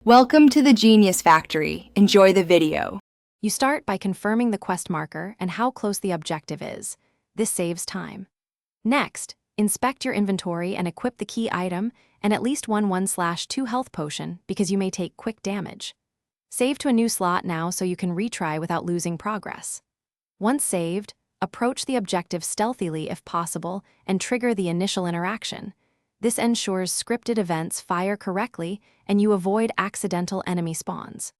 Welcome to the Genius Factory. Enjoy the video. You start by confirming the quest marker and how close the objective is. This saves time. Next, inspect your inventory and equip the key item and at least one 1/2 health potion because you may take quick damage. Save to a new slot now so you can retry without losing progress. Once saved, approach the objective stealthily if possible and trigger the initial interaction. This ensures scripted events fire correctly and you avoid accidental enemy spawns.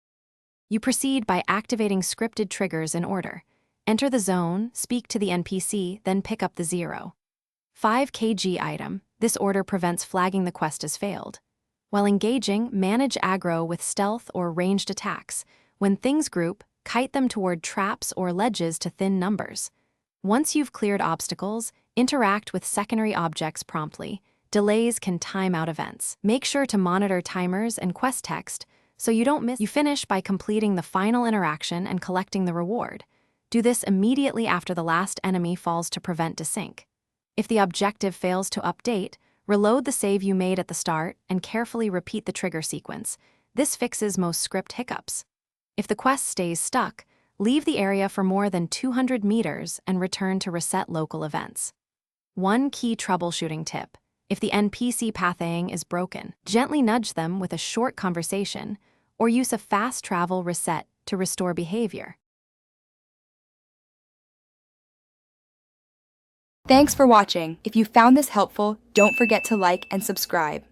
You proceed by activating scripted triggers in order. Enter the zone, speak to the NPC, then pick up the 0.5 kg item. This order prevents flagging the quest as failed. While engaging, manage aggro with stealth or ranged attacks. When things group, kite them toward traps or ledges to thin numbers. Once you've cleared obstacles, interact with secondary objects promptly. Delays can time out events. Make sure to monitor timers and quest text so you don't miss. You finish by completing the final interaction and collecting the reward. Do this immediately after the last enemy falls to prevent desync. If the objective fails to update, reload the save you made at the start and carefully repeat the trigger sequence. This fixes most script hiccups. If the quest stays stuck, leave the area for more than 200 meters and return to reset local events. One key troubleshooting tip. If the NPC pathing is broken, gently nudge them with a short conversation or use a fast travel reset to restore behavior. Thanks for watching. If you found this helpful, don't forget to like and subscribe.